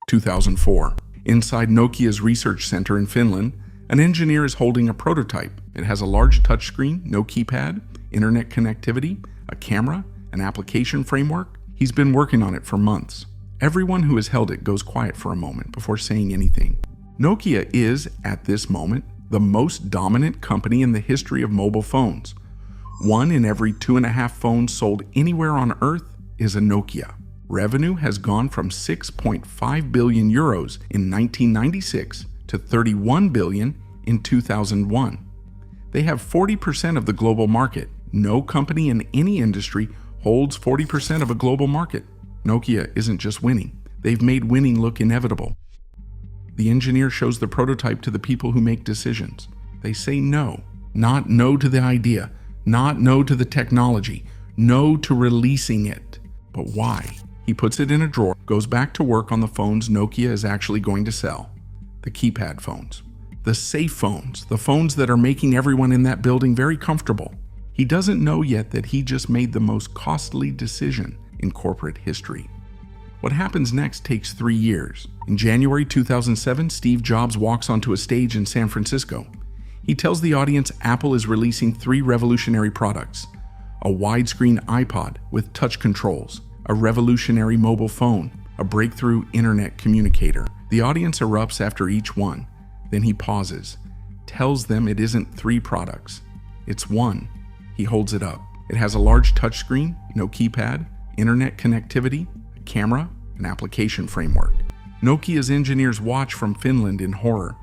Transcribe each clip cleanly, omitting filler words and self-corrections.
2004. Inside Nokia's research center in Finland, an engineer is holding a prototype. It has a large touchscreen, no keypad, internet connectivity, a camera, an application framework. He's been working on it for months. Everyone who has held it goes quiet for a moment before saying anything. Nokia is, at this moment, the most dominant company in the history of mobile phones. 1 in every 2.5 phones sold anywhere on Earth is a Nokia. Revenue has gone from 6.5 billion euros in 1996 to 31 billion in 2001. They have 40% of the global market. No company in any industry holds 40% of a global market. Nokia isn't just winning. They've made winning look inevitable. The engineer shows the prototype to the people who make decisions. They say no. Not no to the idea, not no to the technology, no to releasing it. But why? He puts it in a drawer, goes back to work on the phones Nokia is actually going to sell. The keypad phones. The safe phones. The phones that are making everyone in that building very comfortable. He doesn't know yet that he just made the most costly decision in corporate history. What happens next takes 3 years. In January 2007, Steve Jobs walks onto a stage in San Francisco. He tells the audience Apple is releasing 3 revolutionary products: a widescreen iPod with touch controls, a revolutionary mobile phone, a breakthrough internet communicator. The audience erupts after each one. Then he pauses, tells them it isn't 3 products. It's 1. He holds it up. It has a large touchscreen, no keypad, internet connectivity, a camera, an application framework. Nokia's engineers watch from Finland in horror.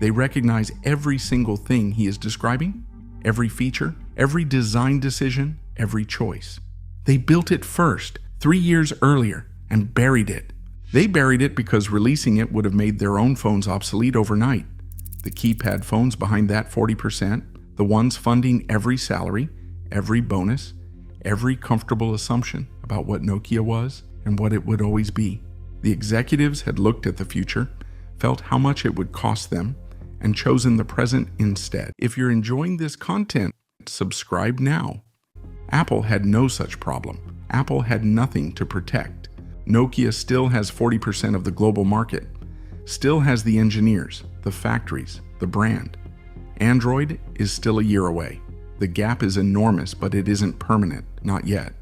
They recognize every single thing he is describing, every feature, every design decision, every choice. They built it first, 3 years earlier, and buried it. They buried it because releasing it would have made their own phones obsolete overnight. The keypad phones behind that 40%, the ones funding every salary, every bonus, every comfortable assumption about what Nokia was and what it would always be. The executives had looked at the future, felt how much it would cost them, and chosen the present instead. If you're enjoying this content, subscribe now. Apple had no such problem. Apple had nothing to protect. Nokia still has 40% of the global market, still has the engineers, the factories, the brand. Android is still a year away. The gap is enormous, but it isn't permanent, not yet.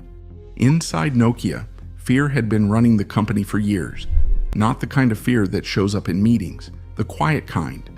Inside Nokia, fear had been running the company for years. Not the kind of fear that shows up in meetings, the quiet kind.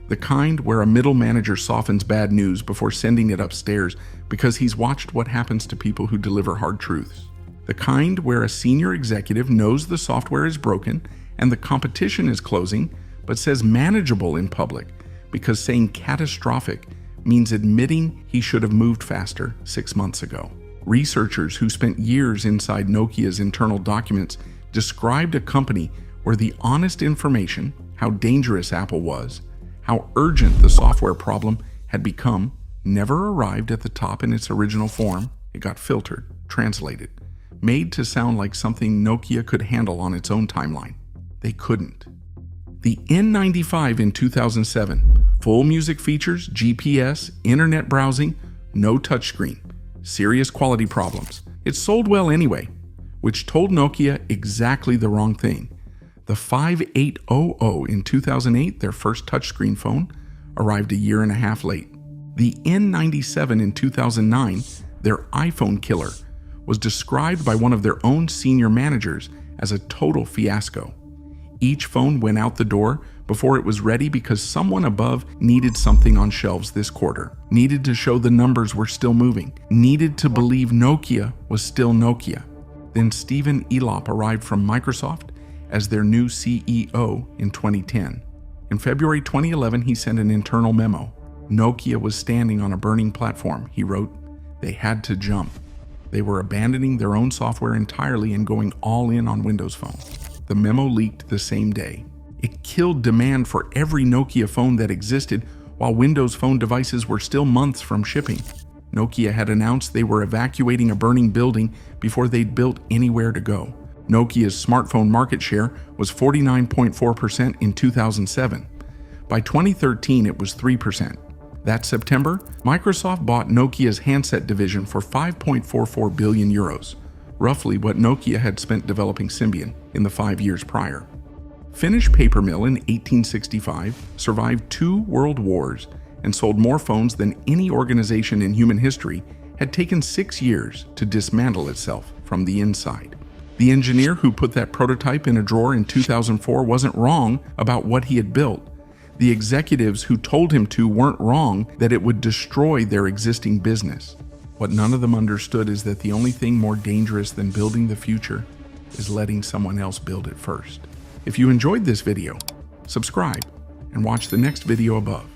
The kind where a middle manager softens bad news before sending it upstairs because he's watched what happens to people who deliver hard truths. The kind where a senior executive knows the software is broken and the competition is closing, but says manageable in public because saying catastrophic means admitting he should have moved faster 6 months ago. Researchers who spent years inside Nokia's internal documents described a company where the honest information, how dangerous Apple was, how urgent the software problem had become, never arrived at the top in its original form. It got filtered, translated, made to sound like something Nokia could handle on its own timeline. They couldn't. The N95 in 2007, full music features, GPS, internet browsing, no touchscreen, serious quality problems. It sold well anyway, which told Nokia exactly the wrong thing. The 5800 in 2008, their first touchscreen phone, arrived a year and a half late. The N97 in 2009, their iPhone killer, was described by one of their own senior managers as a total fiasco. Each phone went out the door before it was ready because someone above needed something on shelves this quarter, needed to show the numbers were still moving, needed to believe Nokia was still Nokia. Then Stephen Elop arrived from Microsoft as their new CEO in 2010. In February 2011, he sent an internal memo. Nokia was standing on a burning platform, he wrote. They had to jump. They were abandoning their own software entirely and going all in on Windows Phone. The memo leaked the same day. It killed demand for every Nokia phone that existed while Windows Phone devices were still months from shipping. Nokia had announced they were evacuating a burning building before they'd built anywhere to go. Nokia's smartphone market share was 49.4% in 2007. By 2013, it was 3%. That September, Microsoft bought Nokia's handset division for 5.44 billion euros, roughly what Nokia had spent developing Symbian in the 5 years prior. Finnish paper mill in 1865 survived 2 world wars and sold more phones than any organization in human history had taken 6 years to dismantle itself from the inside. The engineer who put that prototype in a drawer in 2004 wasn't wrong about what he had built. The executives who told him to weren't wrong that it would destroy their existing business. What none of them understood is that the only thing more dangerous than building the future is letting someone else build it first. If you enjoyed this video, subscribe and watch the next video above.